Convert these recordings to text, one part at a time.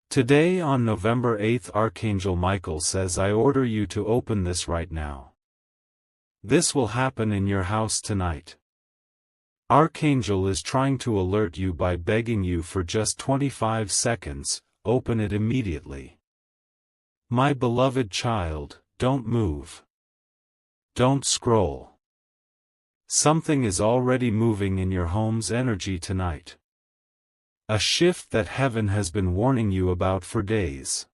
Today on November 8th, Archangel Michael says, I order you to open this right now. This will happen in your house tonight. Archangel is trying to alert you by begging you for just 25 seconds, open it immediately. My beloved child, don't move. Don't scroll. Something is already moving in your home's energy tonight. A shift that heaven has been warning you about for days.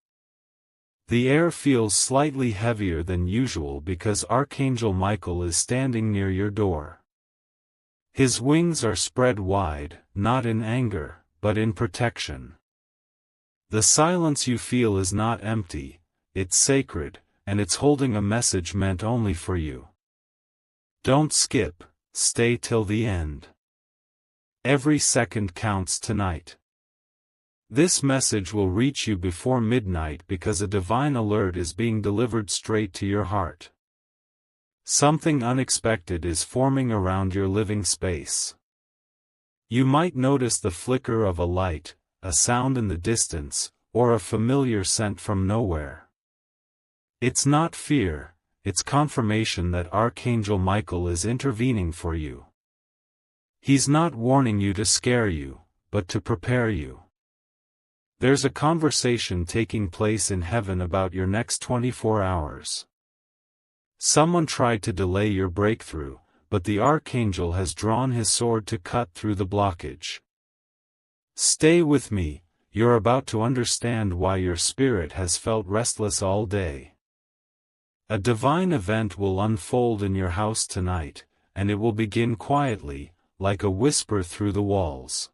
The air feels slightly heavier than usual because Archangel Michael is standing near your door. His wings are spread wide, not in anger, but in protection. The silence you feel is not empty, it's sacred, and it's holding a message meant only for you. Don't skip, stay till the end. Every second counts tonight. This message will reach you before midnight because a divine alert is being delivered straight to your heart. Something unexpected is forming around your living space. You might notice the flicker of a light, a sound in the distance, or a familiar scent from nowhere. It's not fear, it's confirmation that Archangel Michael is intervening for you. He's not warning you to scare you, but to prepare you. There's a conversation taking place in heaven about your next 24 hours. Someone tried to delay your breakthrough, but the Archangel has drawn his sword to cut through the blockage. Stay with me, you're about to understand why your spirit has felt restless all day. A divine event will unfold in your house tonight, and it will begin quietly, like a whisper through the walls.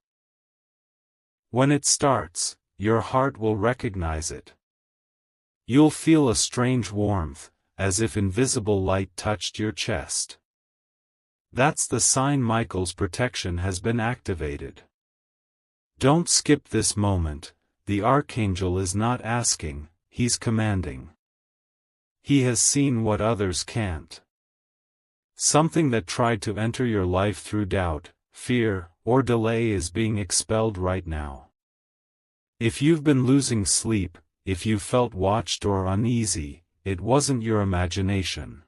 When it starts, your heart will recognize it. You'll feel a strange warmth, as if invisible light touched your chest. That's the sign Michael's protection has been activated. Don't skip this moment, the Archangel is not asking, he's commanding. He has seen what others can't. Something that tried to enter your life through doubt, fear, or delay is being expelled right now. If you've been losing sleep, if you felt watched or uneasy, it wasn't your imagination.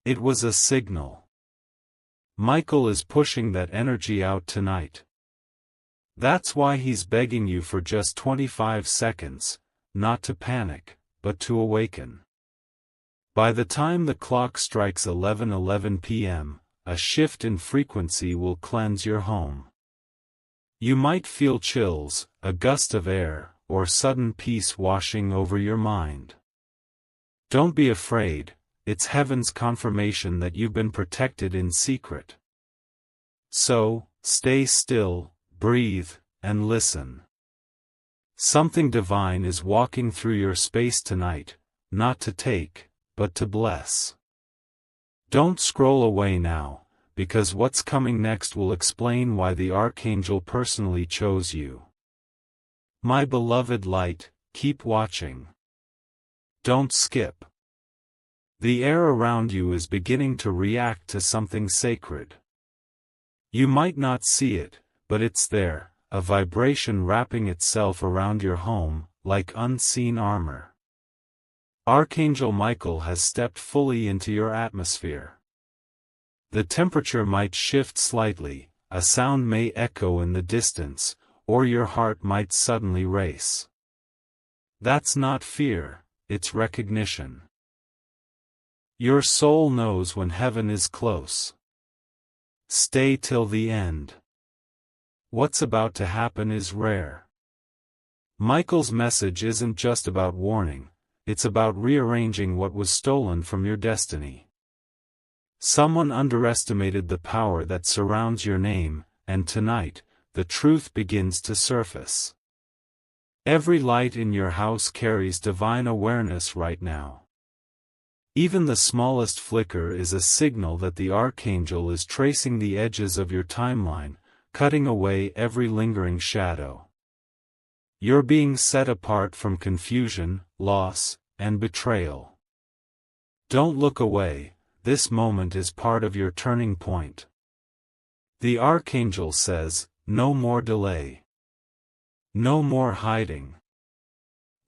It was a signal. Michael is pushing that energy out tonight. That's why he's begging you for just 25 seconds, not to panic, but to awaken. By the time the clock strikes 11:11 p.m., a shift in frequency will cleanse your home. You might feel chills, a gust of air, or sudden peace washing over your mind. Don't be afraid, it's heaven's confirmation that you've been protected in secret. So, stay still, breathe, and listen. Something divine is walking through your space tonight, not to take, but to bless. Don't scroll away now, because what's coming next will explain why the Archangel personally chose you. My beloved light, keep watching. Don't skip. The air around you is beginning to react to something sacred. You might not see it, but it's there, a vibration wrapping itself around your home, like unseen armor. Archangel Michael has stepped fully into your atmosphere. The temperature might shift slightly, a sound may echo in the distance, or your heart might suddenly race. That's not fear, it's recognition. Your soul knows when heaven is close. Stay till the end. What's about to happen is rare. Michael's message isn't just about warning. It's about rearranging what was stolen from your destiny. Someone underestimated the power that surrounds your name, and tonight, the truth begins to surface. Every light in your house carries divine awareness right now. Even the smallest flicker is a signal that the Archangel is tracing the edges of your timeline, cutting away every lingering shadow. You're being set apart from confusion, loss, and betrayal. Don't look away, this moment is part of your turning point. The Archangel says, no more delay. No more hiding.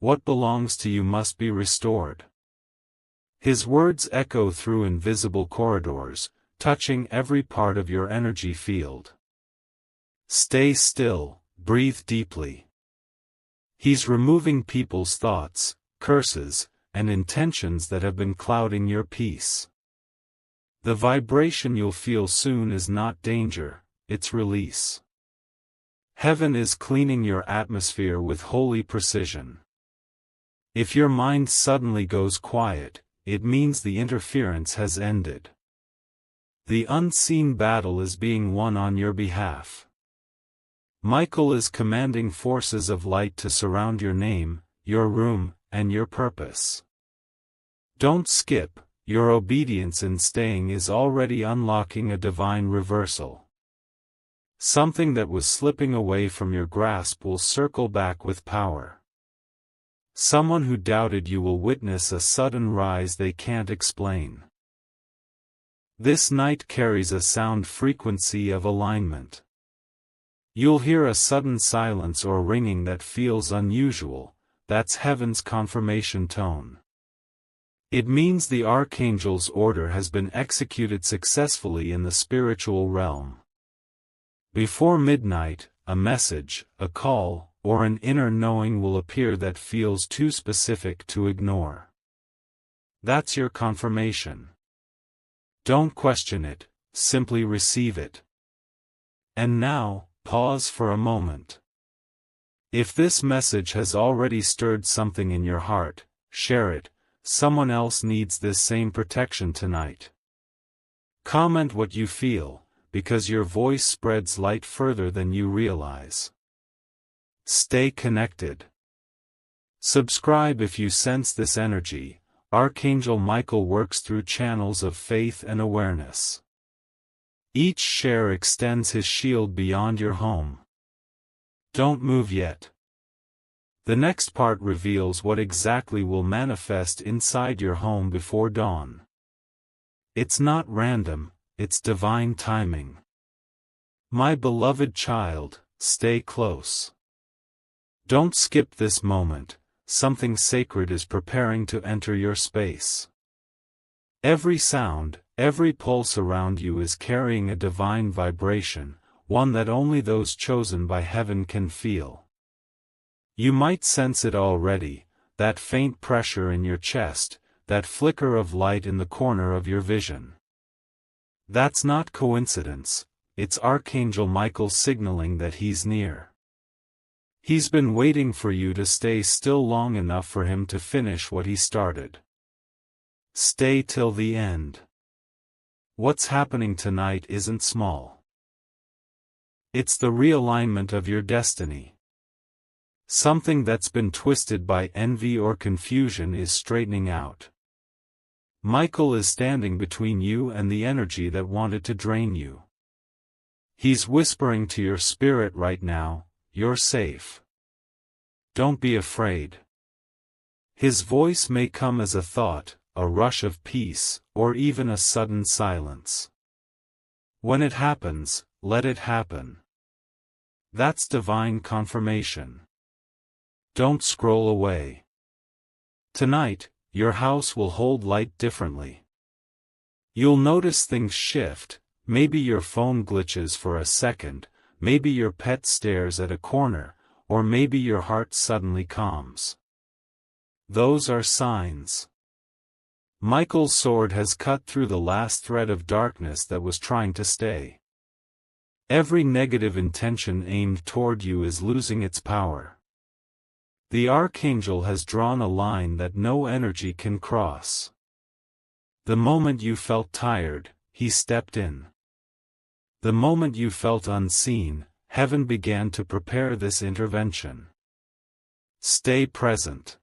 What belongs to you must be restored. His words echo through invisible corridors, touching every part of your energy field. Stay still, breathe deeply. He's removing people's thoughts, curses, and intentions that have been clouding your peace. The vibration you'll feel soon is not danger, it's release. Heaven is cleaning your atmosphere with holy precision. If your mind suddenly goes quiet, it means the interference has ended. The unseen battle is being won on your behalf. Michael is commanding forces of light to surround your name, your room, and your purpose. Don't skip, your obedience in staying is already unlocking a divine reversal. Something that was slipping away from your grasp will circle back with power. Someone who doubted you will witness a sudden rise they can't explain. This night carries a sound frequency of alignment. You'll hear a sudden silence or ringing that feels unusual. That's heaven's confirmation tone. It means the archangel's order has been executed successfully in the spiritual realm. Before midnight, a message, a call, or an inner knowing will appear that feels too specific to ignore. That's your confirmation. Don't question it, simply receive it. And now, pause for a moment. If this message has already stirred something in your heart, share it. Someone else needs this same protection tonight. Comment what you feel, because your voice spreads light further than you realize. Stay connected. Subscribe if you sense this energy. Archangel Michael works through channels of faith and awareness. Each share extends his shield beyond your home. Don't move yet. The next part reveals what exactly will manifest inside your home before dawn. It's not random, it's divine timing. My beloved child, stay close. Don't skip this moment, something sacred is preparing to enter your space. Every sound, every pulse around you is carrying a divine vibration, one that only those chosen by heaven can feel. You might sense it already, that faint pressure in your chest, that flicker of light in the corner of your vision. That's not coincidence, it's Archangel Michael signaling that he's near. He's been waiting for you to stay still long enough for him to finish what he started. Stay till the end. What's happening tonight isn't small. It's the realignment of your destiny. Something that's been twisted by envy or confusion is straightening out. Michael is standing between you and the energy that wanted to drain you. He's whispering to your spirit right now, you're safe. Don't be afraid. His voice may come as a thought, a rush of peace, or even a sudden silence. When it happens, let it happen. That's divine confirmation. Don't scroll away. Tonight, your house will hold light differently. You'll notice things shift, maybe your phone glitches for a second, maybe your pet stares at a corner, or maybe your heart suddenly calms. Those are signs. Michael's sword has cut through the last thread of darkness that was trying to stay. Every negative intention aimed toward you is losing its power. The archangel has drawn a line that no energy can cross. The moment you felt tired, he stepped in. The moment you felt unseen, heaven began to prepare this intervention. Stay present.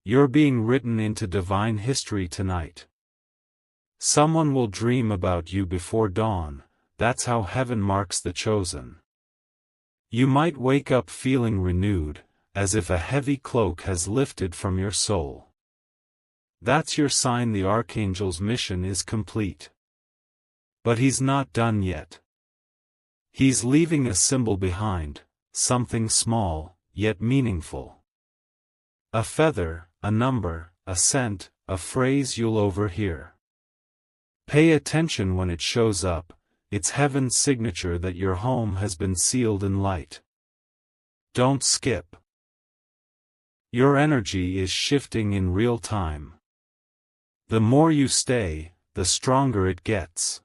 You're being written into divine history tonight. Someone will dream about you before dawn, that's how heaven marks the chosen. You might wake up feeling renewed, as if a heavy cloak has lifted from your soul. That's your sign the archangel's mission is complete. But he's not done yet. He's leaving a symbol behind, something small, yet meaningful. A feather, a number, a scent, a phrase you'll overhear. Pay attention when it shows up, it's heaven's signature that your home has been sealed in light. Don't skip. Your energy is shifting in real time. The more you stay, the stronger it gets.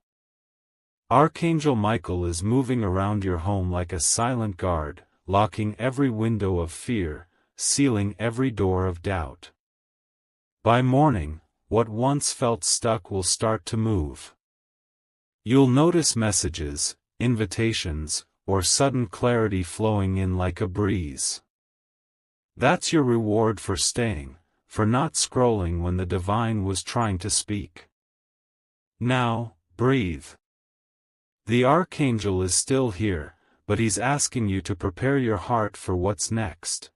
Archangel Michael is moving around your home like a silent guard, locking every window of fear, sealing every door of doubt. By morning, what once felt stuck will start to move. You'll notice messages, invitations, or sudden clarity flowing in like a breeze. That's your reward for staying, for not scrolling when the divine was trying to speak. Now, breathe. The archangel is still here, but he's asking you to prepare your heart for what's next.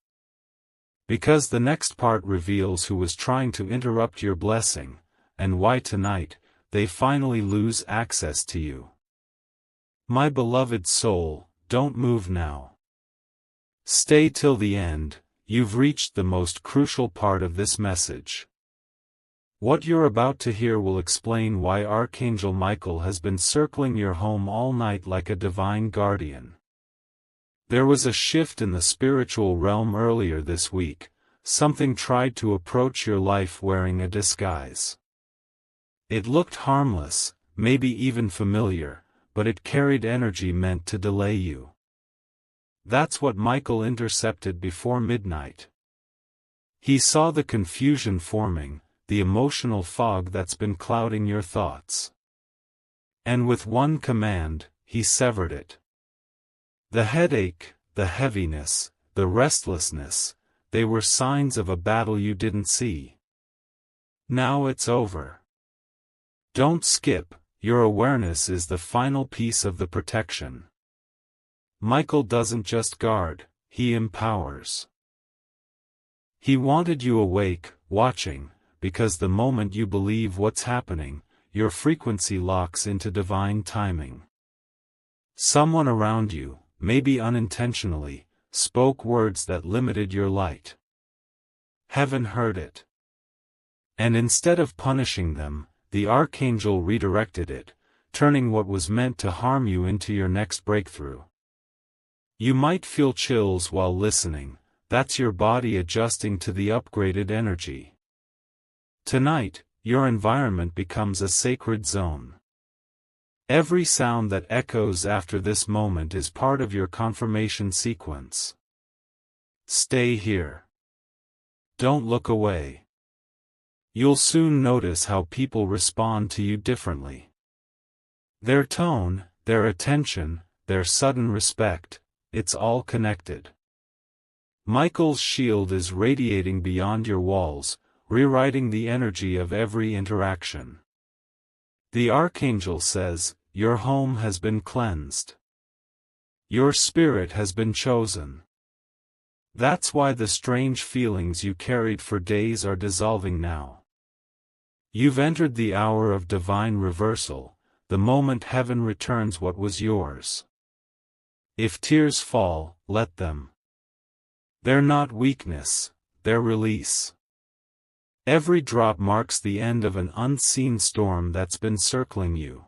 Because the next part reveals who was trying to interrupt your blessing, and why tonight, they finally lose access to you. My beloved soul, don't move now. Stay till the end, you've reached the most crucial part of this message. What you're about to hear will explain why Archangel Michael has been circling your home all night like a divine guardian. There was a shift in the spiritual realm earlier this week. Something tried to approach your life wearing a disguise. It looked harmless, maybe even familiar, but it carried energy meant to delay you. That's what Michael intercepted before midnight. He saw the confusion forming, the emotional fog that's been clouding your thoughts. And with one command, he severed it. The headache, the heaviness, the restlessness, they were signs of a battle you didn't see. Now it's over. Don't skip, your awareness is the final piece of the protection. Michael doesn't just guard, he empowers. He wanted you awake, watching, because the moment you believe what's happening, your frequency locks into divine timing. Someone around you, maybe unintentionally, spoke words that limited your light. Heaven heard it. And instead of punishing them, the archangel redirected it, turning what was meant to harm you into your next breakthrough. You might feel chills while listening, that's your body adjusting to the upgraded energy. Tonight, your environment becomes a sacred zone. Every sound that echoes after this moment is part of your confirmation sequence. Stay here. Don't look away. You'll soon notice how people respond to you differently. Their tone, their attention, their sudden respect, it's all connected. Michael's shield is radiating beyond your walls, rewriting the energy of every interaction. The archangel says, your home has been cleansed. Your spirit has been chosen. That's why the strange feelings you carried for days are dissolving now. You've entered the hour of divine reversal, the moment heaven returns what was yours. If tears fall, let them. They're not weakness, they're release. Every drop marks the end of an unseen storm that's been circling you.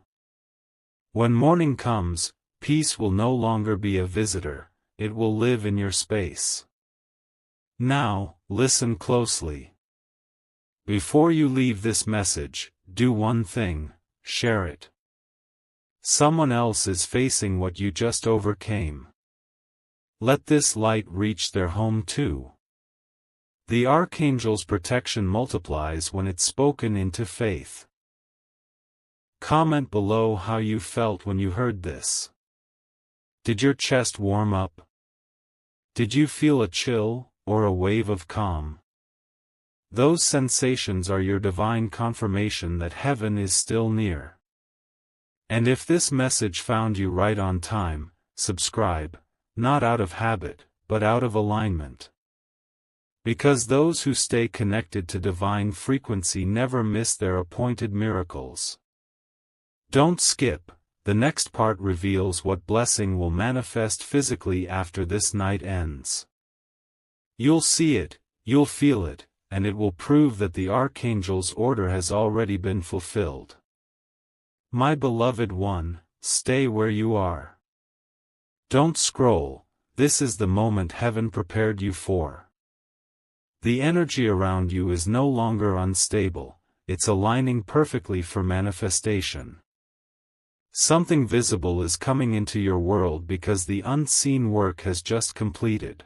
When morning comes, peace will no longer be a visitor, it will live in your space. Now, listen closely. Before you leave this message, do one thing, share it. Someone else is facing what you just overcame. Let this light reach their home too. The archangel's protection multiplies when it's spoken into faith. Comment below how you felt when you heard this. Did your chest warm up? Did you feel a chill, or a wave of calm? Those sensations are your divine confirmation that heaven is still near. And if this message found you right on time, subscribe, not out of habit, but out of alignment. Because those who stay connected to divine frequency never miss their appointed miracles. Don't skip, the next part reveals what blessing will manifest physically after this night ends. You'll see it, You'll feel it, and it will prove that the Archangel's order has already been fulfilled. My beloved one, stay where you are. Don't scroll, this is the moment heaven prepared you for. The energy around you is no longer unstable, it's aligning perfectly for manifestation. Something visible is coming into your world because the unseen work has just completed.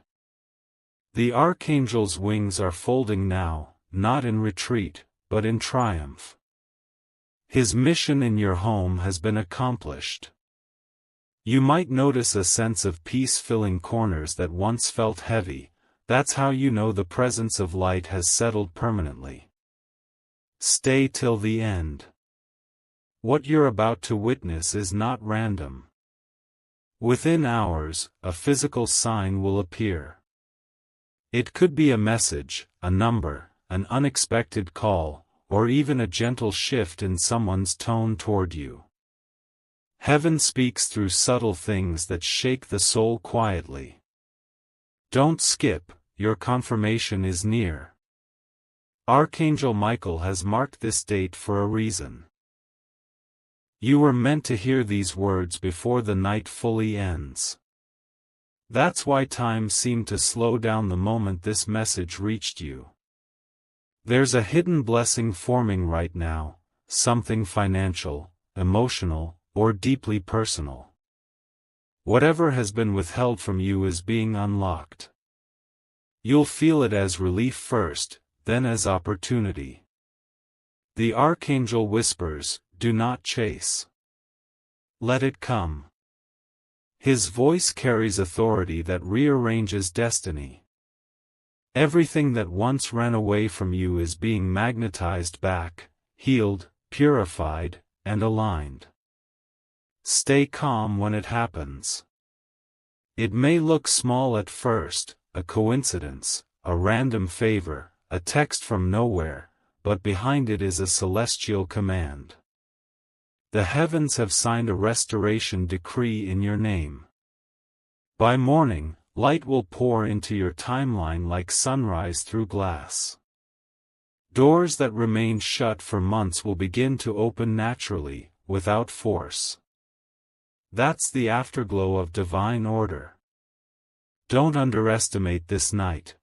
The Archangel's wings are folding now, not in retreat, but in triumph. His mission in your home has been accomplished. You might notice a sense of peace filling corners that once felt heavy. That's how you know the presence of light has settled permanently. Stay till the end. What you're about to witness is not random. Within hours, a physical sign will appear. It could be a message, a number, an unexpected call, or even a gentle shift in someone's tone toward you. Heaven speaks through subtle things that shake the soul quietly. Don't skip, your confirmation is near. Archangel Michael has marked this date for a reason. You were meant to hear these words before the night fully ends. That's why time seemed to slow down the moment this message reached you. There's a hidden blessing forming right now, something financial, emotional, or deeply personal. Whatever has been withheld from you is being unlocked. You'll feel it as relief first, then as opportunity. The Archangel whispers, "Do not chase. Let it come." His voice carries authority that rearranges destiny. Everything that once ran away from you is being magnetized back, healed, purified, and aligned. Stay calm when it happens. It may look small at first, a coincidence, a random favor, a text from nowhere, but behind it is a celestial command. The heavens have signed a restoration decree in your name. By morning, light will pour into your timeline like sunrise through glass. Doors that remained shut for months will begin to open naturally, without force. That's the afterglow of divine order. Don't underestimate this night.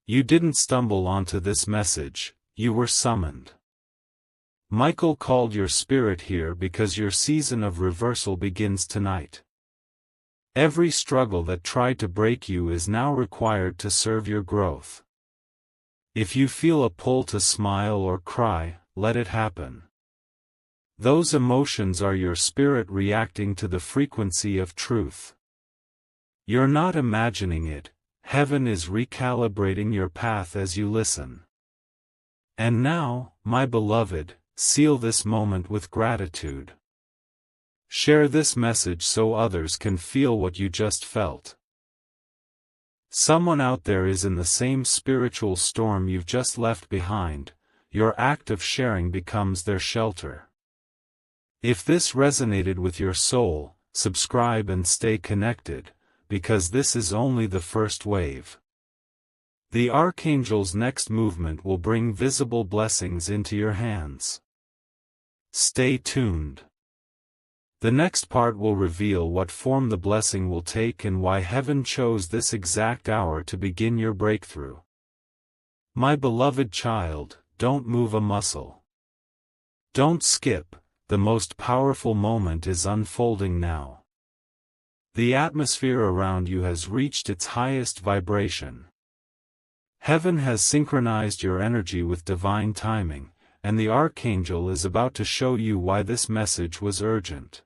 You didn't stumble onto this message, you were summoned. Michael called your spirit here because your season of reversal begins tonight. Every struggle that tried to break you is now required to serve your growth. If you feel a pull to smile or cry, let it happen. Those emotions are your spirit reacting to the frequency of truth. You're not imagining it, heaven is recalibrating your path as you listen. And now, my beloved, seal this moment with gratitude. Share this message so others can feel what you just felt. Someone out there is in the same spiritual storm you've just left behind. Your act of sharing becomes their shelter. If this resonated with your soul, subscribe and stay connected, because this is only the first wave. The Archangel's next movement will bring visible blessings into your hands. Stay tuned. The next part will reveal what form the blessing will take and why heaven chose this exact hour to begin your breakthrough. My beloved child, don't move a muscle. Don't skip, the most powerful moment is unfolding now. The atmosphere around you has reached its highest vibration. Heaven has synchronized your energy with divine timing, and the Archangel is about to show you why this message was urgent.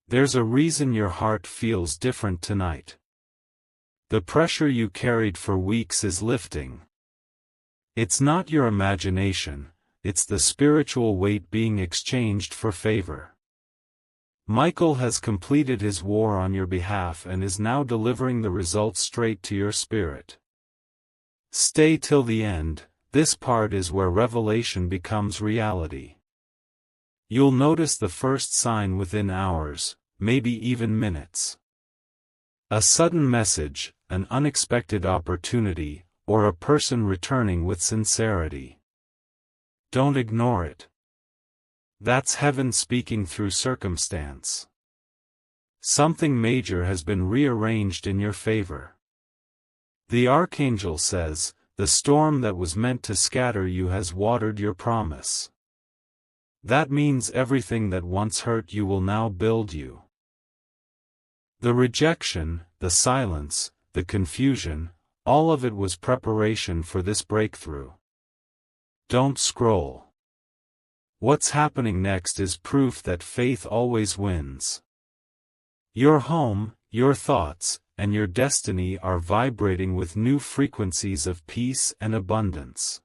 There's a reason your heart feels different tonight. The pressure you carried for weeks is lifting. It's not your imagination, it's the spiritual weight being exchanged for favor. Michael has completed his war on your behalf and is now delivering the results straight to your spirit. Stay till the end, this part is where revelation becomes reality. You'll notice the first sign within hours, maybe even minutes. A sudden message, an unexpected opportunity, or a person returning with sincerity. Don't ignore it. That's heaven speaking through circumstance. Something major has been rearranged in your favor. The archangel says, the storm that was meant to scatter you has watered your promise. That means everything that once hurt you will now build you. The rejection, the silence, the confusion, all of it was preparation for this breakthrough. Don't scroll. What's happening next is proof that faith always wins. Your home, your thoughts, and your destiny are vibrating with new frequencies of peace and abundance.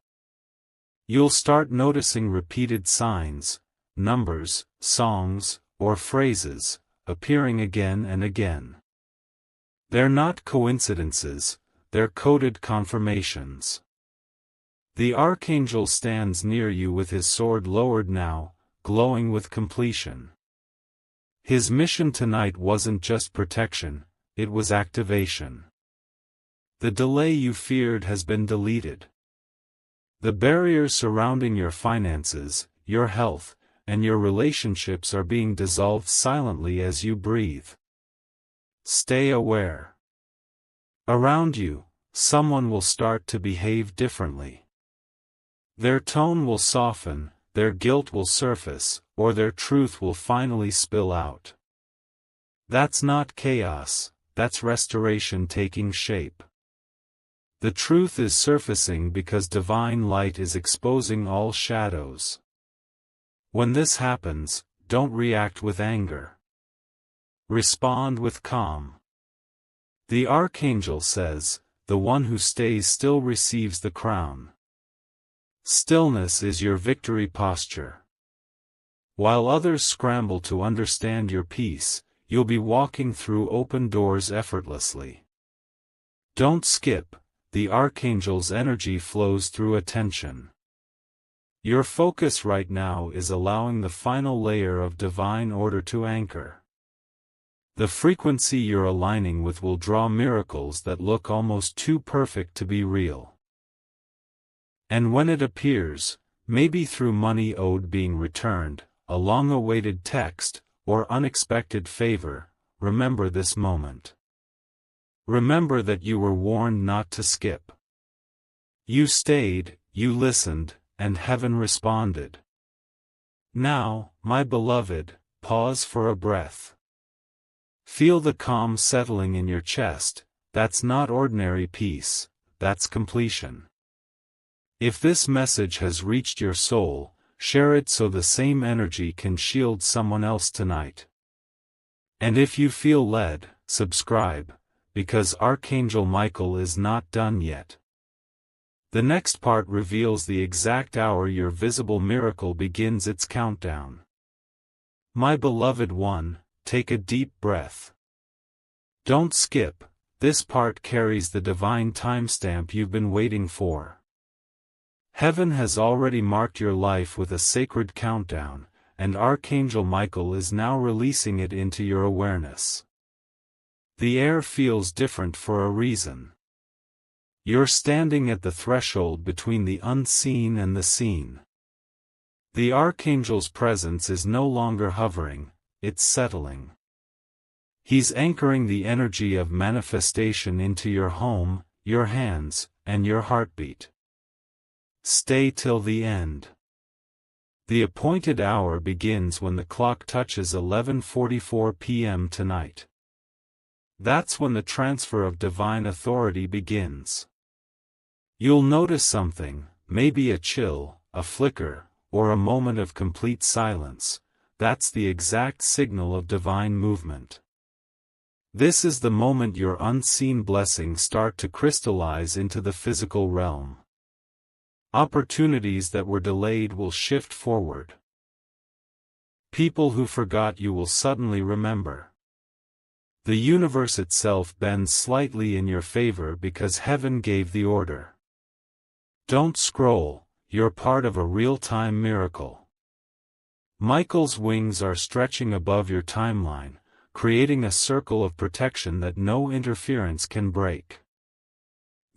You'll start noticing repeated signs, numbers, songs, or phrases, appearing again and again. They're not coincidences, they're coded confirmations. The archangel stands near you with his sword lowered now, glowing with completion. His mission tonight wasn't just protection, it was activation. The delay you feared has been deleted. The barriers surrounding your finances, your health, and your relationships are being dissolved silently as you breathe. Stay aware. Around you, someone will start to behave differently. Their tone will soften, their guilt will surface, or their truth will finally spill out. That's not chaos, that's restoration taking shape. The truth is surfacing because divine light is exposing all shadows. When this happens, don't react with anger. Respond with calm. The archangel says, the one who stays still receives the crown. Stillness is your victory posture. While others scramble to understand your peace, you'll be walking through open doors effortlessly. Don't skip, the archangel's energy flows through attention. Your focus right now is allowing the final layer of divine order to anchor. The frequency you're aligning with will draw miracles that look almost too perfect to be real. And when it appears, maybe through money owed being returned, a long-awaited text, or unexpected favor, remember this moment. Remember that you were warned not to skip. You stayed, you listened, and heaven responded. Now, my beloved, pause for a breath. Feel the calm settling in your chest. That's not ordinary peace, that's completion. If this message has reached your soul, share it so the same energy can shield someone else tonight. And if you feel led, subscribe, because Archangel Michael is not done yet. The next part reveals the exact hour your visible miracle begins its countdown. My beloved one, take a deep breath. Don't skip, this part carries the divine timestamp you've been waiting for. Heaven has already marked your life with a sacred countdown, and Archangel Michael is now releasing it into your awareness. The air feels different for a reason. You're standing at the threshold between the unseen and the seen. The Archangel's presence is no longer hovering, it's settling. He's anchoring the energy of manifestation into your home, your hands, and your heartbeat. Stay till the end. The appointed hour begins when the clock touches 11:44 p.m. tonight. That's when the transfer of divine authority begins. You'll notice something, maybe a chill, a flicker, or a moment of complete silence. That's the exact signal of divine movement. This is the moment your unseen blessings start to crystallize into the physical realm. Opportunities that were delayed will shift forward. People who forgot you will suddenly remember. The universe itself bends slightly in your favor because heaven gave the order. Don't scroll, you're part of a real-time miracle. Michael's wings are stretching above your timeline, creating a circle of protection that no interference can break.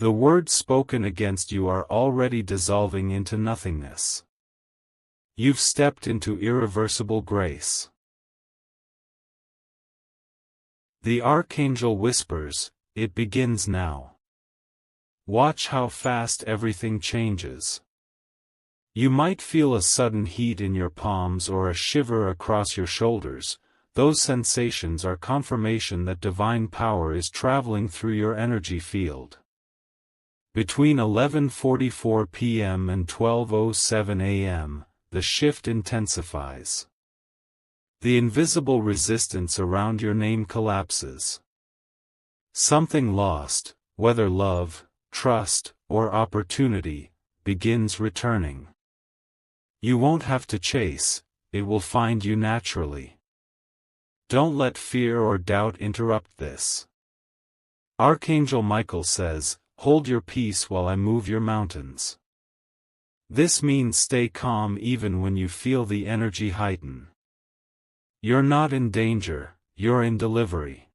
The words spoken against you are already dissolving into nothingness. You've stepped into irreversible grace. The Archangel whispers, "It begins now." Watch how fast everything changes. You might feel a sudden heat in your palms or a shiver across your shoulders. Those sensations are confirmation that divine power is traveling through your energy field. Between 11:44 p.m. and 12:07 a.m., the shift intensifies. The invisible resistance around your name collapses. Something lost, whether love, trust, or opportunity, begins returning. You won't have to chase, it will find you naturally. Don't let fear or doubt interrupt this. Archangel Michael says, "Hold your peace while I move your mountains." This means stay calm even when you feel the energy heighten. You're not in danger, you're in delivery.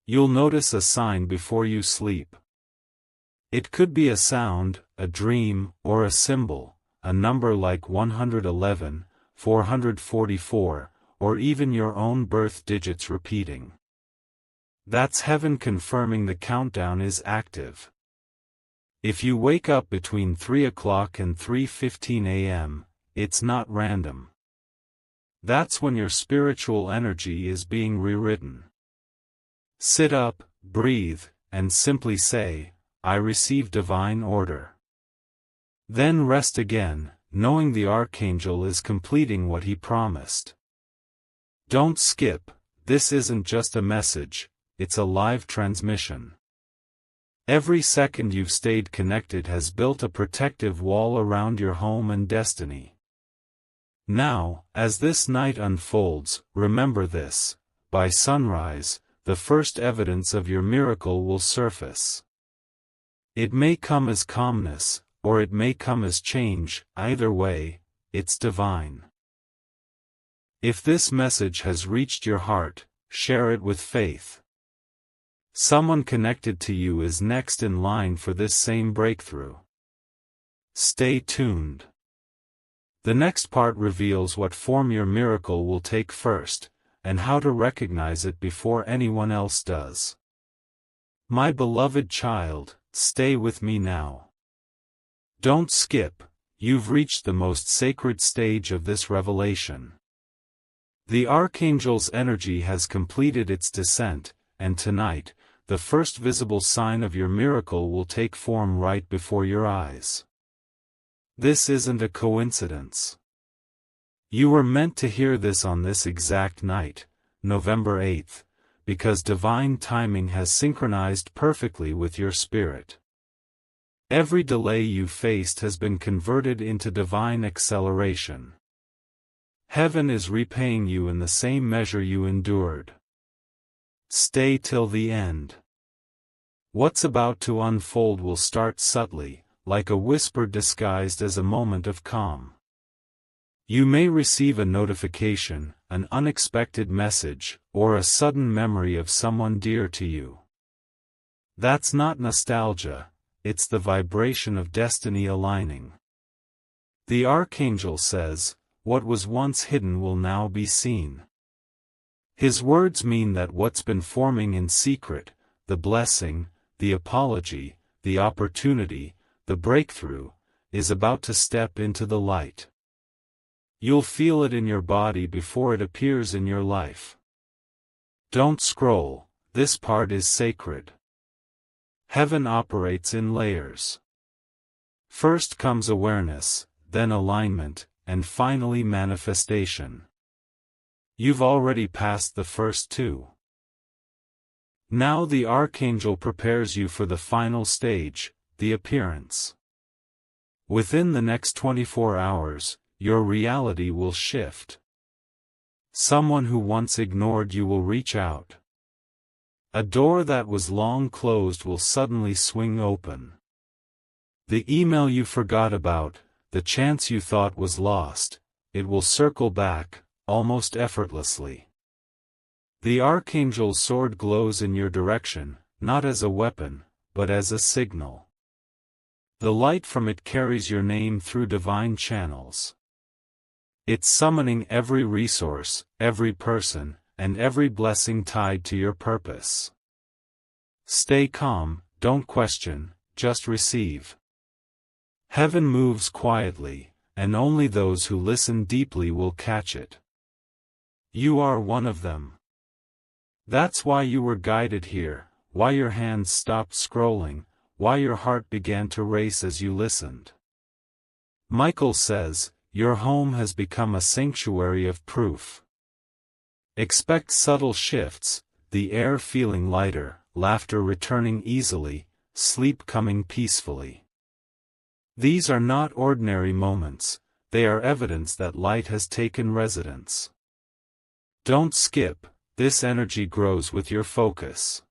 You'll notice a sign before you sleep. It could be a sound, a dream, or a symbol, a number like 111, 444, or even your own birth digits repeating. That's heaven confirming the countdown is active. If you wake up between 3 o'clock and 3:15 a.m., it's not random. That's when your spiritual energy is being rewritten. Sit up, breathe, and simply say, "I receive divine order." Then rest again, knowing the Archangel is completing what he promised. Don't skip, this isn't just a message, it's a live transmission. Every second you've stayed connected has built a protective wall around your home and destiny. Now, as this night unfolds, remember this: by sunrise, the first evidence of your miracle will surface. It may come as calmness, or it may come as change. Either way, it's divine. If this message has reached your heart, share it with faith. Someone connected to you is next in line for this same breakthrough. Stay tuned. The next part reveals what form your miracle will take first, and how to recognize it before anyone else does. My beloved child, stay with me now. Don't skip, you've reached the most sacred stage of this revelation. The Archangel's energy has completed its descent, and tonight, the first visible sign of your miracle will take form right before your eyes. This isn't a coincidence. You were meant to hear this on this exact night, November 8th, because divine timing has synchronized perfectly with your spirit. Every delay you faced has been converted into divine acceleration. Heaven is repaying you in the same measure you endured. Stay till the end. What's about to unfold will start subtly, like a whisper disguised as a moment of calm. You may receive a notification, an unexpected message, or a sudden memory of someone dear to you. That's not nostalgia, it's the vibration of destiny aligning. The Archangel says, "What was once hidden will now be seen." His words mean that what's been forming in secret, the blessing, the apology, the opportunity, the breakthrough, is about to step into the light. You'll feel it in your body before it appears in your life. Don't scroll, this part is sacred. Heaven operates in layers. First comes awareness, then alignment, and finally manifestation. You've already passed the first two. Now the Archangel prepares you for the final stage, the appearance. Within the next 24 hours, your reality will shift. Someone who once ignored you will reach out. A door that was long closed will suddenly swing open. The email you forgot about, the chance you thought was lost, it will circle back, almost effortlessly. The Archangel's sword glows in your direction, not as a weapon, but as a signal. The light from it carries your name through divine channels. It's summoning every resource, every person, and every blessing tied to your purpose. Stay calm, don't question, just receive. Heaven moves quietly, and only those who listen deeply will catch it. You are one of them. That's why you were guided here, why your hands stopped scrolling, why your heart began to race as you listened. Michael says, your home has become a sanctuary of proof. Expect subtle shifts, the air feeling lighter, laughter returning easily, sleep coming peacefully. These are not ordinary moments, they are evidence that light has taken residence. Don't skip, this energy grows with your focus.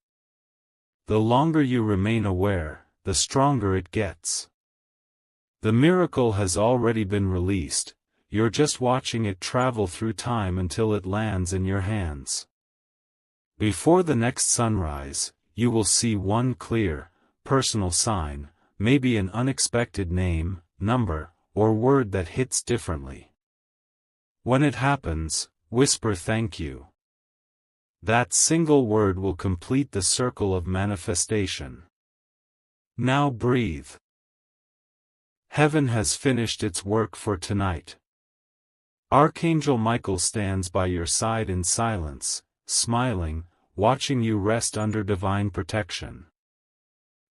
The longer you remain aware, the stronger it gets. The miracle has already been released, you're just watching it travel through time until it lands in your hands. Before the next sunrise, you will see one clear, personal sign, maybe an unexpected name, number, or word that hits differently. When it happens, whisper thank you. That single word will complete the circle of manifestation. Now breathe. Heaven has finished its work for tonight. Archangel Michael stands by your side in silence, smiling, watching you rest under divine protection.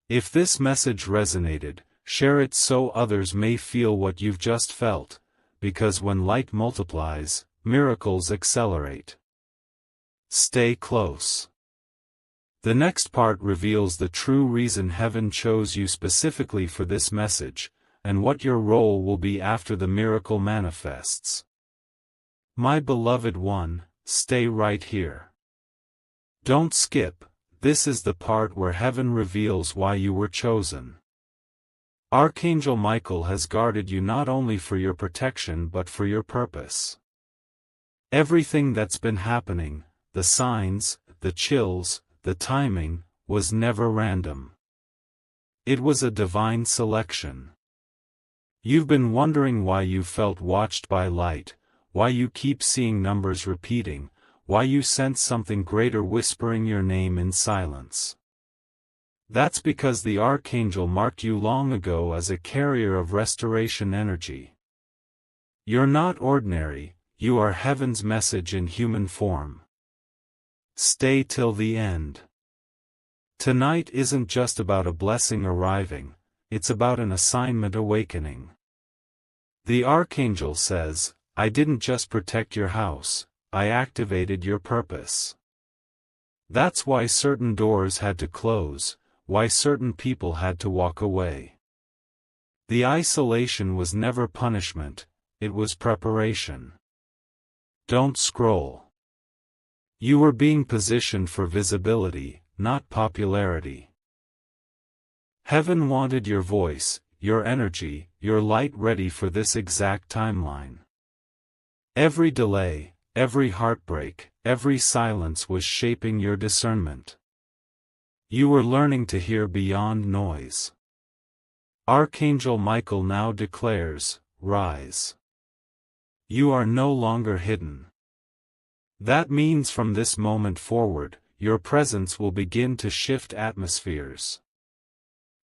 If this message resonated, share it so others may feel what you've just felt, because when light multiplies, miracles accelerate. Stay close. The next part reveals the true reason heaven chose you specifically for this message, and what your role will be after the miracle manifests. My beloved one, stay right here. Don't skip, this is the part where heaven reveals why you were chosen. Archangel Michael has guarded you not only for your protection but for your purpose. Everything that's been happening, the signs, the chills, the timing, was never random. It was a divine selection. You've been wondering why you felt watched by light, why you keep seeing numbers repeating, why you sense something greater whispering your name in silence. That's because the Archangel marked you long ago as a carrier of restoration energy. You're not ordinary, you are heaven's message in human form. Stay till the end. Tonight isn't just about a blessing arriving, it's about an assignment awakening. The Archangel says, I didn't just protect your house, I activated your purpose. That's why certain doors had to close, why certain people had to walk away. The isolation was never punishment, it was preparation. Don't scroll. You were being positioned for visibility, not popularity. Heaven wanted your voice, your energy, your light ready for this exact timeline. Every delay, every heartbreak, every silence was shaping your discernment. You were learning to hear beyond noise. Archangel Michael now declares, rise. You are no longer hidden. That means from this moment forward, your presence will begin to shift atmospheres.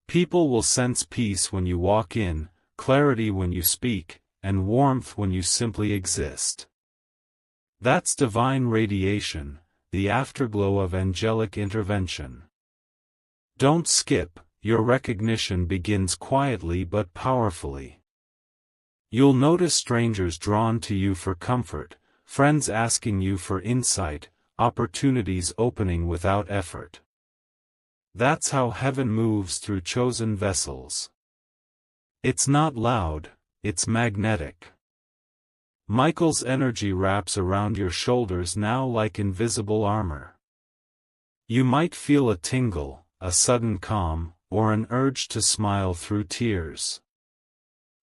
People will sense peace when you walk in, clarity when you speak, and warmth when you simply exist. That's divine radiation, the afterglow of angelic intervention. Don't skip, your recognition begins quietly but powerfully. You'll notice strangers drawn to you for comfort, friends asking you for insight, opportunities opening without effort. That's how heaven moves through chosen vessels. It's not loud, it's magnetic. Michael's energy wraps around your shoulders now like invisible armor. You might feel a tingle, a sudden calm, or an urge to smile through tears.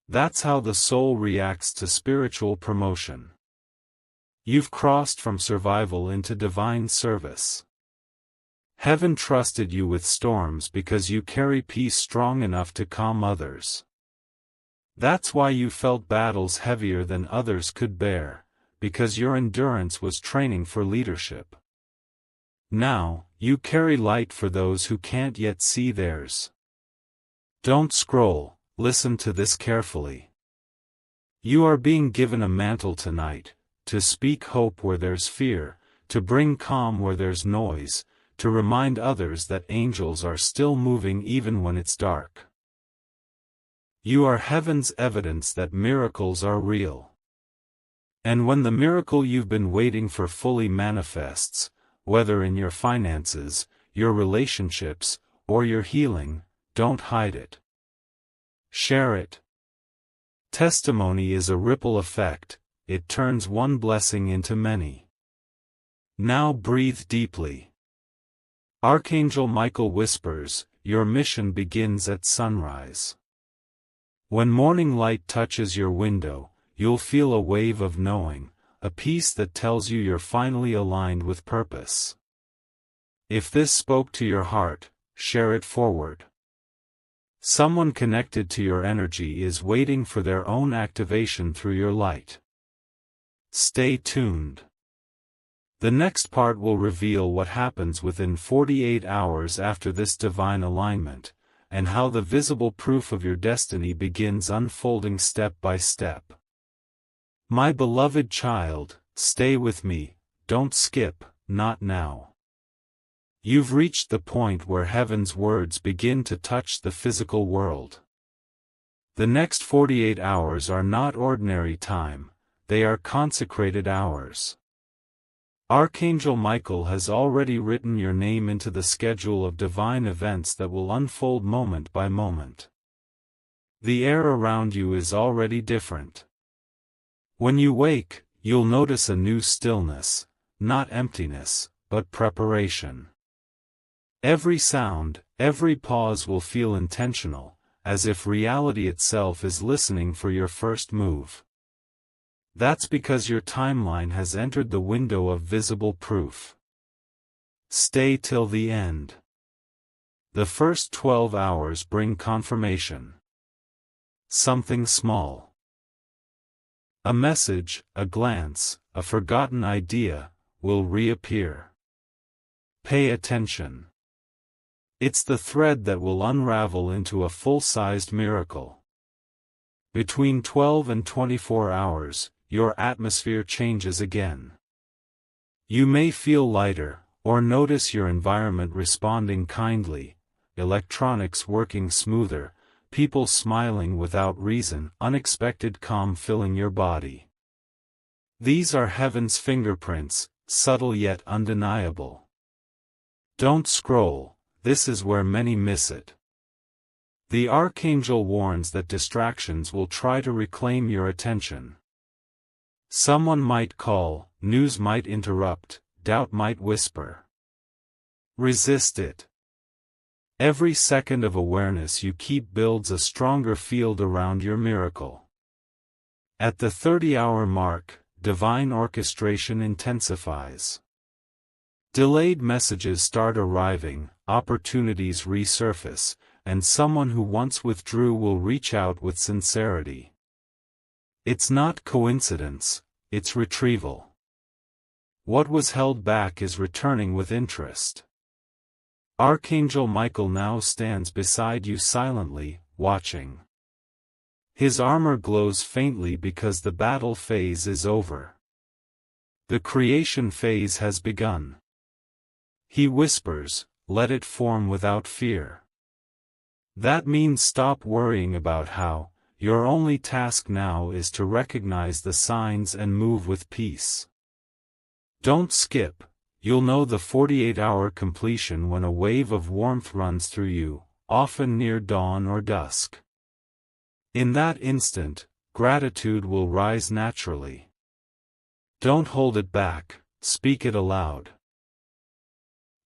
That's how the soul reacts to spiritual promotion. You've crossed from survival into divine service. Heaven trusted you with storms because you carry peace strong enough to calm others. That's why you felt battles heavier than others could bear, because your endurance was training for leadership. Now, you carry light for those who can't yet see theirs. Don't scroll, listen to this carefully. You are being given a mantle tonight, to speak hope where there's fear, to bring calm where there's noise, to remind others that angels are still moving even when it's dark. You are heaven's evidence that miracles are real. And when the miracle you've been waiting for fully manifests, whether in your finances, your relationships, or your healing, don't hide it. Share it. Testimony is a ripple effect, it turns one blessing into many. Now breathe deeply. Archangel Michael whispers, your mission begins at sunrise. When morning light touches your window, you'll feel a wave of knowing, a peace that tells you you're finally aligned with purpose. If this spoke to your heart, share it forward. Someone connected to your energy is waiting for their own activation through your light. Stay tuned. The next part will reveal what happens within 48 hours after this divine alignment, and how the visible proof of your destiny begins unfolding step by step. My beloved child, stay with me, don't skip, not now. You've reached the point where heaven's words begin to touch the physical world. The next 48 hours are not ordinary time, they are consecrated hours. Archangel Michael has already written your name into the schedule of divine events that will unfold moment by moment. The air around you is already different. When you wake, you'll notice a new stillness, not emptiness, but preparation. Every sound, every pause will feel intentional, as if reality itself is listening for your first move. That's because your timeline has entered the window of visible proof. Stay till the end. The first 12 hours bring confirmation. Something small. A message, a glance, a forgotten idea, will reappear. Pay attention. It's the thread that will unravel into a full-sized miracle. Between 12 and 24 hours, your atmosphere changes again. You may feel lighter, or notice your environment responding kindly, electronics working smoother, people smiling without reason, unexpected calm filling your body. These are heaven's fingerprints, subtle yet undeniable. Don't scroll. This is where many miss it. The archangel warns that distractions will try to reclaim your attention. Someone might call, news might interrupt, doubt might whisper. Resist it. Every second of awareness you keep builds a stronger field around your miracle. At the 30-hour mark, divine orchestration intensifies. Delayed messages start arriving, opportunities resurface, and someone who once withdrew will reach out with sincerity. It's not coincidence, it's retrieval. What was held back is returning with interest. Archangel Michael now stands beside you silently, watching. His armor glows faintly because the battle phase is over. The creation phase has begun. He whispers, let it form without fear. That means stop worrying about how. Your only task now is to recognize the signs and move with peace. Don't skip, you'll know the 48-hour completion when a wave of warmth runs through you, often near dawn or dusk. In that instant, gratitude will rise naturally. Don't hold it back, speak it aloud.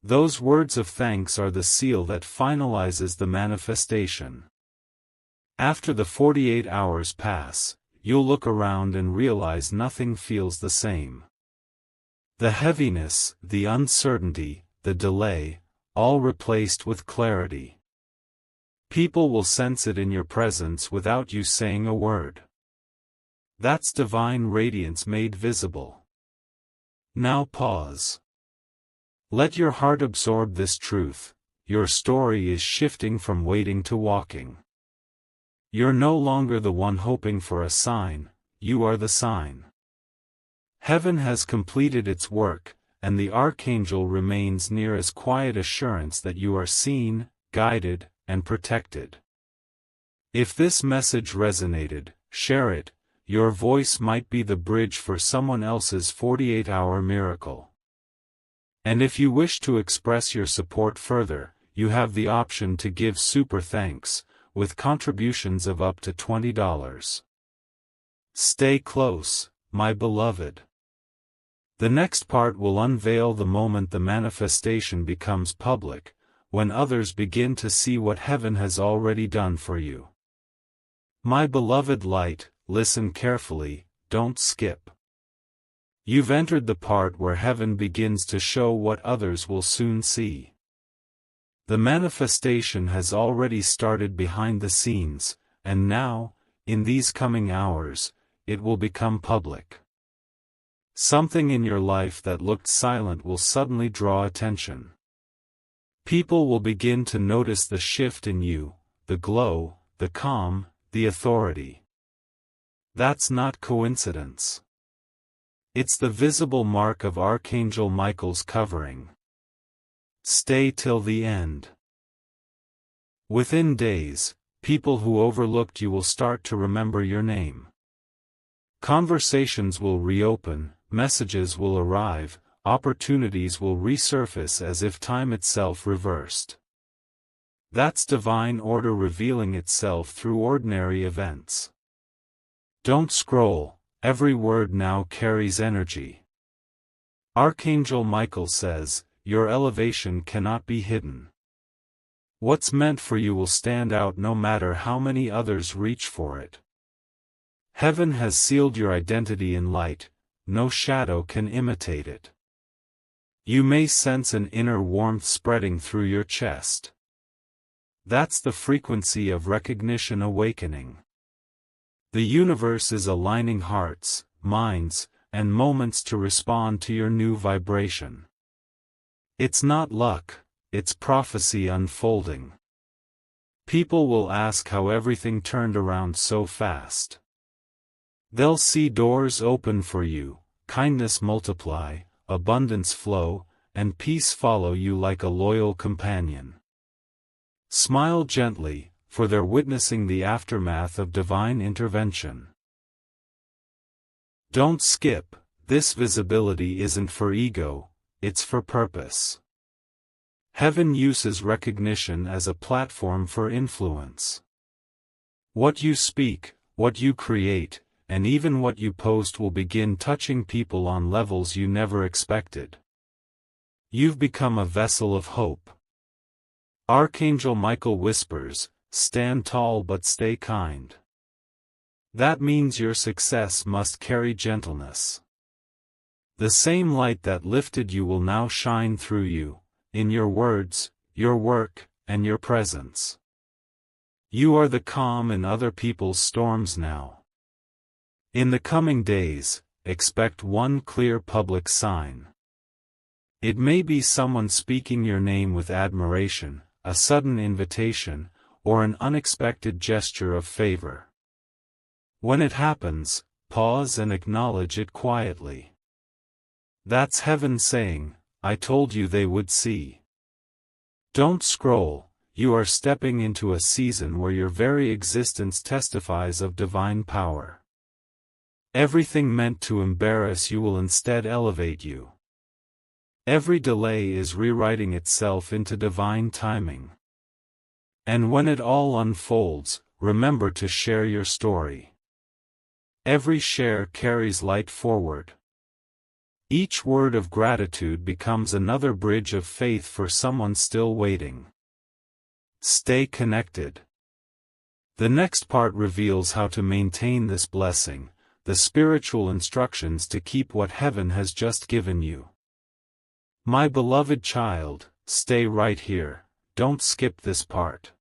Those words of thanks are the seal that finalizes the manifestation. After the 48 hours pass, you'll look around and realize nothing feels the same. The heaviness, the uncertainty, the delay, all replaced with clarity. People will sense it in your presence without you saying a word. That's divine radiance made visible. Now pause. Let your heart absorb this truth. Your story is shifting from waiting to walking. You're no longer the one hoping for a sign, you are the sign. Heaven has completed its work, and the Archangel remains near as quiet assurance that you are seen, guided, and protected. If this message resonated, share it. Your voice might be the bridge for someone else's 48-hour miracle. And if you wish to express your support further, you have the option to give super thanks, with contributions of up to $20. Stay close, my beloved. The next part will unveil the moment the manifestation becomes public, when others begin to see what heaven has already done for you. My beloved light, listen carefully, don't skip. You've entered the part where heaven begins to show what others will soon see. The manifestation has already started behind the scenes, and now, in these coming hours, it will become public. Something in your life that looked silent will suddenly draw attention. People will begin to notice the shift in you, the glow, the calm, the authority. That's not coincidence. It's the visible mark of Archangel Michael's covering. Stay till the end. Within days, people who overlooked you will start to remember your name. Conversations will reopen, messages will arrive, opportunities will resurface as if time itself reversed. That's divine order revealing itself through ordinary events. Don't scroll, every word now carries energy. Archangel Michael says, your elevation cannot be hidden. What's meant for you will stand out no matter how many others reach for it. Heaven has sealed your identity in light, no shadow can imitate it. You may sense an inner warmth spreading through your chest. That's the frequency of recognition awakening. The universe is aligning hearts, minds, and moments to respond to your new vibration. It's not luck, it's prophecy unfolding. People will ask how everything turned around so fast. They'll see doors open for you, kindness multiply, abundance flow, and peace follow you like a loyal companion. Smile gently, for they're witnessing the aftermath of divine intervention. Don't skip, this visibility isn't for ego, it's for purpose. Heaven uses recognition as a platform for influence. What you speak, what you create, and even what you post will begin touching people on levels you never expected. You've become a vessel of hope. Archangel Michael whispers, stand tall but stay kind. That means your success must carry gentleness. The same light that lifted you will now shine through you, in your words, your work, and your presence. You are the calm in other people's storms now. In the coming days, expect one clear public sign. It may be someone speaking your name with admiration, a sudden invitation, or an unexpected gesture of favor. When it happens, pause and acknowledge it quietly. That's heaven saying, I told you they would see. Don't scroll, you are stepping into a season where your very existence testifies of divine power. Everything meant to embarrass you will instead elevate you. Every delay is rewriting itself into divine timing. And when it all unfolds, remember to share your story. Every share carries light forward. Each word of gratitude becomes another bridge of faith for someone still waiting. Stay connected. The next part reveals how to maintain this blessing, the spiritual instructions to keep what heaven has just given you. My beloved child, stay right here, don't skip this part.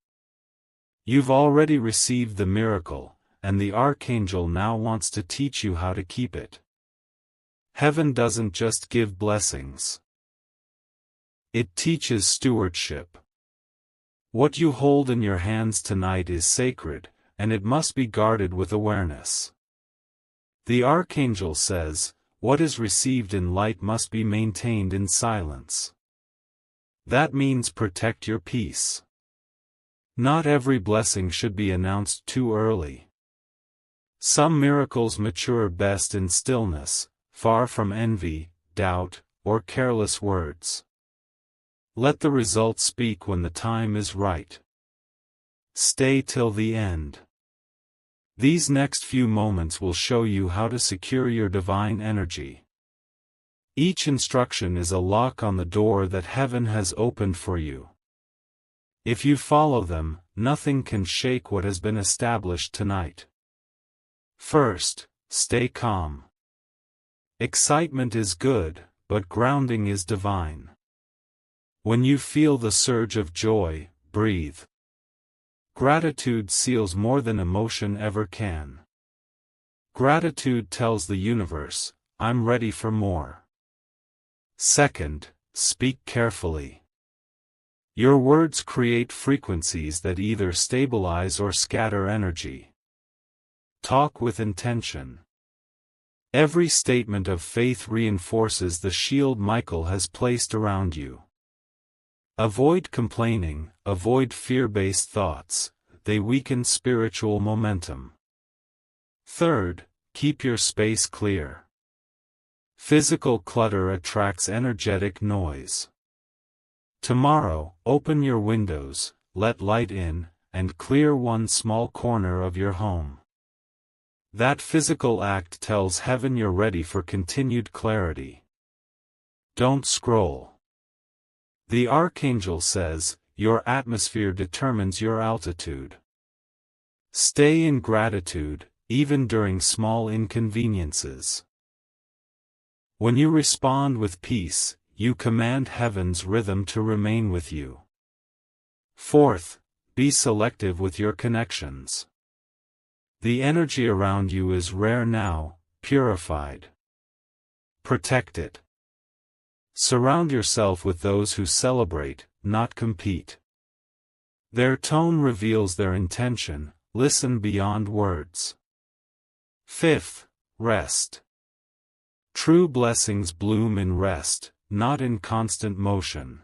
You've already received the miracle, and the Archangel now wants to teach you how to keep it. Heaven doesn't just give blessings. It teaches stewardship. What you hold in your hands tonight is sacred, and it must be guarded with awareness. The Archangel says, what is received in light must be maintained in silence. That means protect your peace. Not every blessing should be announced too early. Some miracles mature best in stillness, far from envy, doubt, or careless words. Let the results speak when the time is right. Stay till the end. These next few moments will show you how to secure your divine energy. Each instruction is a lock on the door that heaven has opened for you. If you follow them, nothing can shake what has been established tonight. First, stay calm. Excitement is good, but grounding is divine. When you feel the surge of joy, breathe. Gratitude seals more than emotion ever can. Gratitude tells the universe, I'm ready for more. Second, speak carefully. Your words create frequencies that either stabilize or scatter energy. Talk with intention. Every statement of faith reinforces the shield Michael has placed around you. Avoid complaining, avoid fear-based thoughts, they weaken spiritual momentum. Third, keep your space clear. Physical clutter attracts energetic noise. Tomorrow, open your windows, let light in, and clear one small corner of your home. That physical act tells heaven you're ready for continued clarity. Don't scroll. The Archangel says, your atmosphere determines your altitude. Stay in gratitude, even during small inconveniences. When you respond with peace, you command heaven's rhythm to remain with you. Fourth, be selective with your connections. The energy around you is rare now, purified. Protect it. Surround yourself with those who celebrate, not compete. Their tone reveals their intention, listen beyond words. Fifth, rest. True blessings bloom in rest, not in constant motion.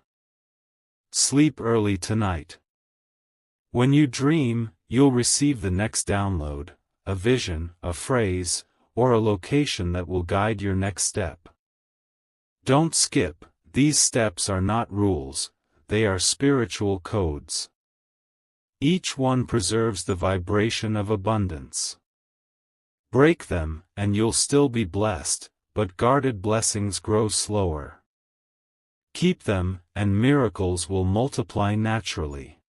Sleep early tonight. When you dream, you'll receive the next download, a vision, a phrase, or a location that will guide your next step. Don't skip, these steps are not rules, they are spiritual codes. Each one preserves the vibration of abundance. Break them, and you'll still be blessed, but guarded blessings grow slower. Keep them, and miracles will multiply naturally.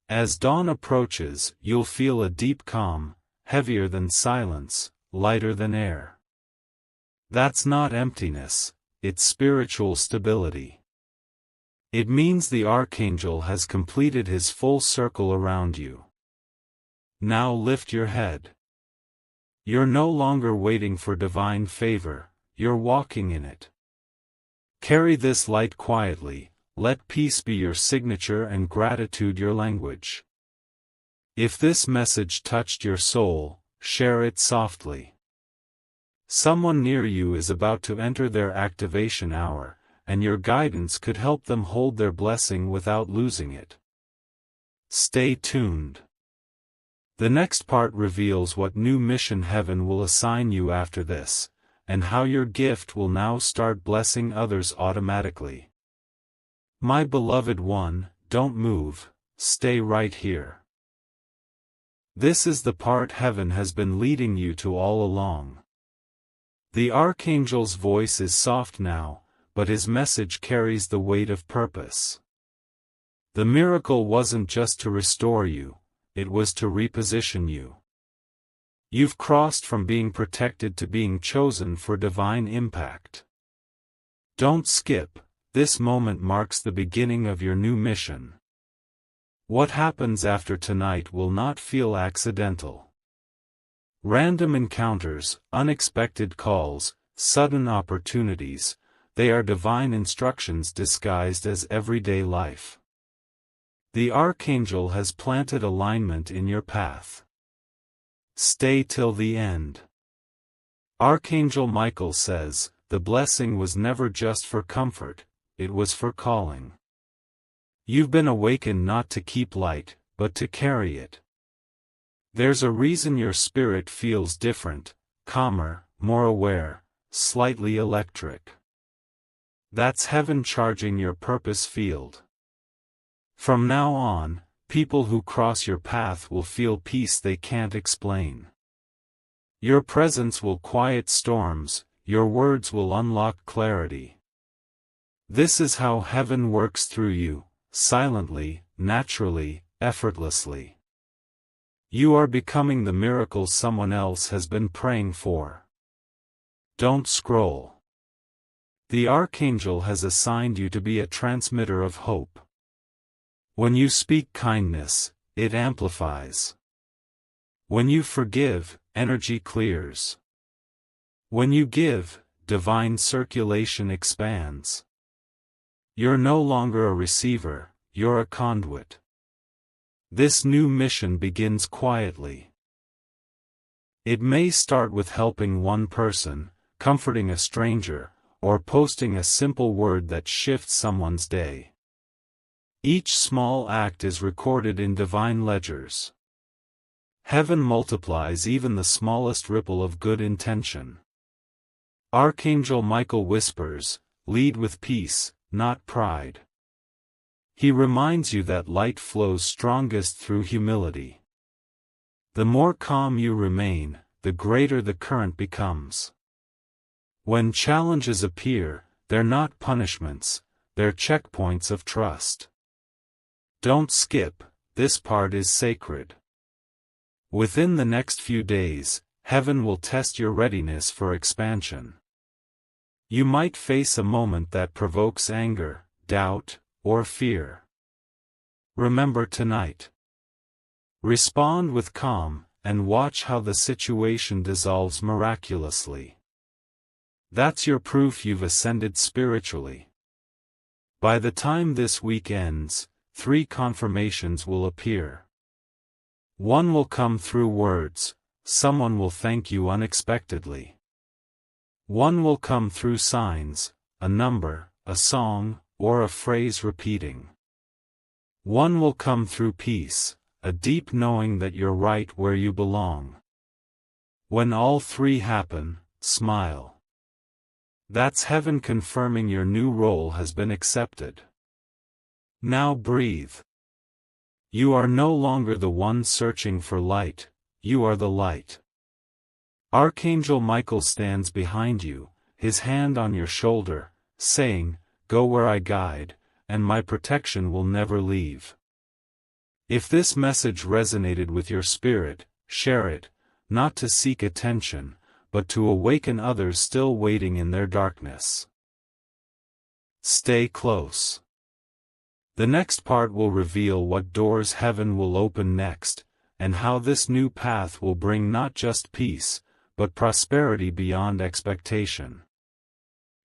As dawn approaches, you'll feel a deep calm, heavier than silence, lighter than air. That's not emptiness. It's spiritual stability. It means the Archangel has completed his full circle around you. Now lift your head. You're no longer waiting for divine favor, you're walking in it. Carry this light quietly, let peace be your signature and gratitude your language. If this message touched your soul, share it softly. Someone near you is about to enter their activation hour, and your guidance could help them hold their blessing without losing it. Stay tuned. The next part reveals what new mission heaven will assign you after this, and how your gift will now start blessing others automatically. My beloved one, don't move, stay right here. This is the part heaven has been leading you to all along. The Archangel's voice is soft now, but his message carries the weight of purpose. The miracle wasn't just to restore you, it was to reposition you. You've crossed from being protected to being chosen for divine impact. Don't skip, This moment marks the beginning of your new mission. What happens after tonight will not feel accidental. Random encounters, unexpected calls, sudden opportunities, they are divine instructions disguised as everyday life. The Archangel has planted alignment in your path. Stay till the end. Archangel Michael says, the blessing was never just for comfort, it was for calling. You've been awakened not to keep light, but to carry it. There's a reason your spirit feels different, calmer, more aware, slightly electric. That's heaven charging your purpose field. From now on, people who cross your path will feel peace they can't explain. Your presence will quiet storms, your words will unlock clarity. This is how heaven works through you, silently, naturally, effortlessly. You are becoming the miracle someone else has been praying for. Don't scroll. The Archangel has assigned you to be a transmitter of hope. When you speak kindness, it amplifies. When you forgive, energy clears. When you give, divine circulation expands. You're no longer a receiver, you're a conduit. This new mission begins quietly. It may start with helping one person, comforting a stranger, or posting a simple word that shifts someone's day. Each small act is recorded in divine ledgers. Heaven multiplies even the smallest ripple of good intention. Archangel Michael whispers, lead with peace, not pride. He reminds you that light flows strongest through humility. The more calm you remain, the greater the current becomes. When challenges appear, they're not punishments, they're checkpoints of trust. Don't skip, this part is sacred. Within the next few days, heaven will test your readiness for expansion. You might face a moment that provokes anger, doubt, or fear. Remember tonight. Respond with calm, and watch how the situation dissolves miraculously. That's your proof you've ascended spiritually. By the time this week ends, 3 confirmations will appear. One will come through words, someone will thank you unexpectedly. One will come through signs, a number, a song, or a phrase repeating. One will come through peace, a deep knowing that you're right where you belong. When all 3 happen, smile. That's heaven confirming your new role has been accepted. Now breathe. You are no longer the one searching for light, you are the light. Archangel Michael stands behind you, his hand on your shoulder, saying, go where I guide, and my protection will never leave. If this message resonated with your spirit, share it, not to seek attention, but to awaken others still waiting in their darkness. Stay close. The next part will reveal what doors heaven will open next, and how this new path will bring not just peace, but prosperity beyond expectation.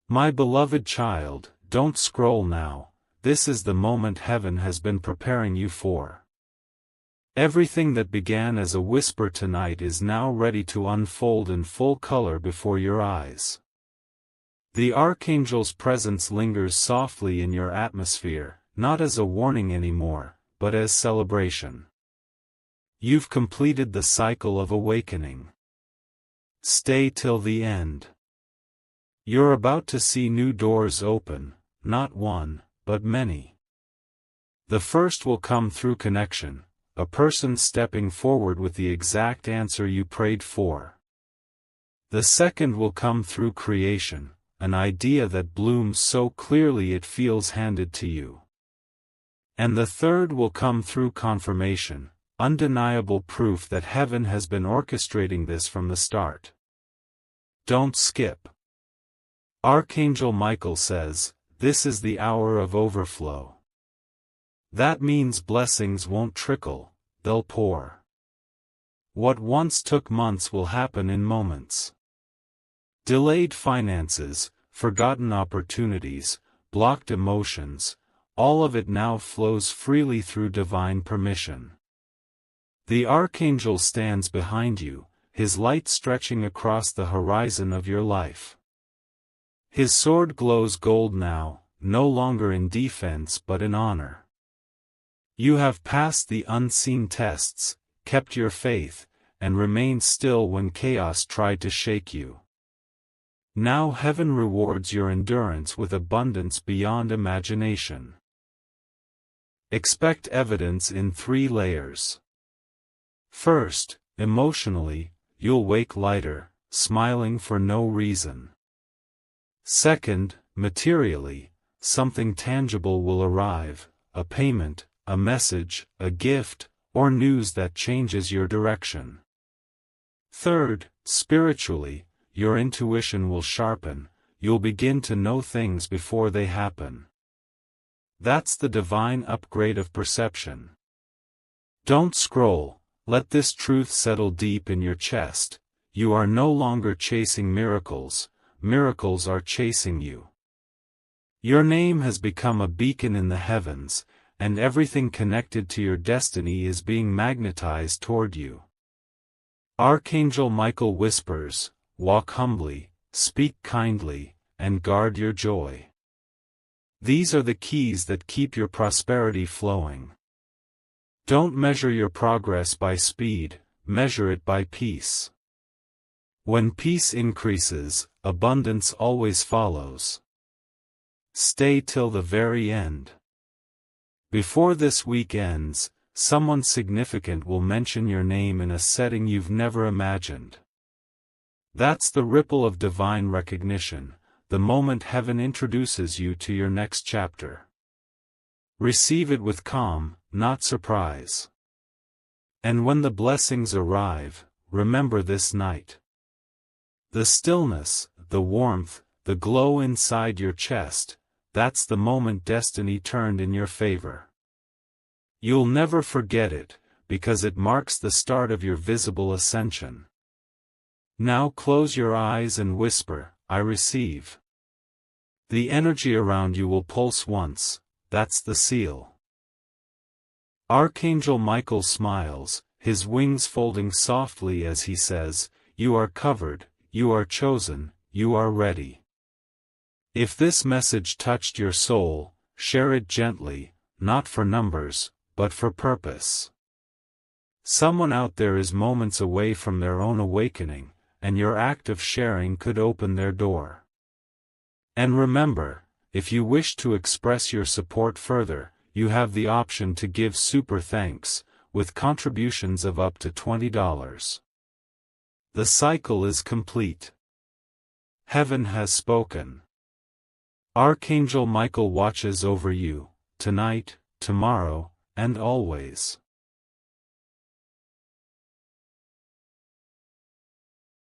My beloved child, don't scroll now, this is the moment heaven has been preparing you for. Everything that began as a whisper tonight is now ready to unfold in full color before your eyes. The Archangel's presence lingers softly in your atmosphere, not as a warning anymore, but as celebration. You've completed the cycle of awakening. Stay till the end. You're about to see new doors open, not one, but many. The first will come through connection, a person stepping forward with the exact answer you prayed for. The second will come through creation, an idea that blooms so clearly it feels handed to you. And the third will come through confirmation, undeniable proof that heaven has been orchestrating this from the start. Don't skip. Archangel Michael says, this is the hour of overflow. That means blessings won't trickle, they'll pour. What once took months will happen in moments. Delayed finances, forgotten opportunities, blocked emotions, all of it now flows freely through divine permission. The Archangel stands behind you, his light stretching across the horizon of your life. His sword glows gold now, no longer in defense but in honor. You have passed the unseen tests, kept your faith, and remained still when chaos tried to shake you. Now heaven rewards your endurance with abundance beyond imagination. Expect evidence in 3 layers. First, emotionally, you'll wake lighter, smiling for no reason. Second, materially, something tangible will arrive, a payment, a message, a gift, or news that changes your direction. Third, spiritually, your intuition will sharpen, you'll begin to know things before they happen. That's the divine upgrade of perception. Don't scroll, let this truth settle deep in your chest. You are no longer chasing miracles, miracles are chasing you. Your name has become a beacon in the heavens, and everything connected to your destiny is being magnetized toward you. Archangel Michael whispers, walk humbly, speak kindly, and guard your joy. These are the keys that keep your prosperity flowing. Don't measure your progress by speed, measure it by peace. When peace increases, abundance always follows. Stay till the very end. Before this week ends, someone significant will mention your name in a setting you've never imagined. That's the ripple of divine recognition, the moment heaven introduces you to your next chapter. Receive it with calm, not surprise. And when the blessings arrive, remember this night. The stillness, the warmth, the glow inside your chest, that's the moment destiny turned in your favor. You'll never forget it, because it marks the start of your visible ascension. Now close your eyes and whisper, I receive. The energy around you will pulse once, that's the seal. Archangel Michael smiles, his wings folding softly as he says, you are covered, you are chosen, you are ready. If this message touched your soul, share it gently, not for numbers, but for purpose. Someone out there is moments away from their own awakening, and your act of sharing could open their door. And remember, if you wish to express your support further, you have the option to give super thanks, with contributions of up to $20. The cycle is complete. Heaven has spoken. Archangel Michael watches over you, tonight, tomorrow, and always.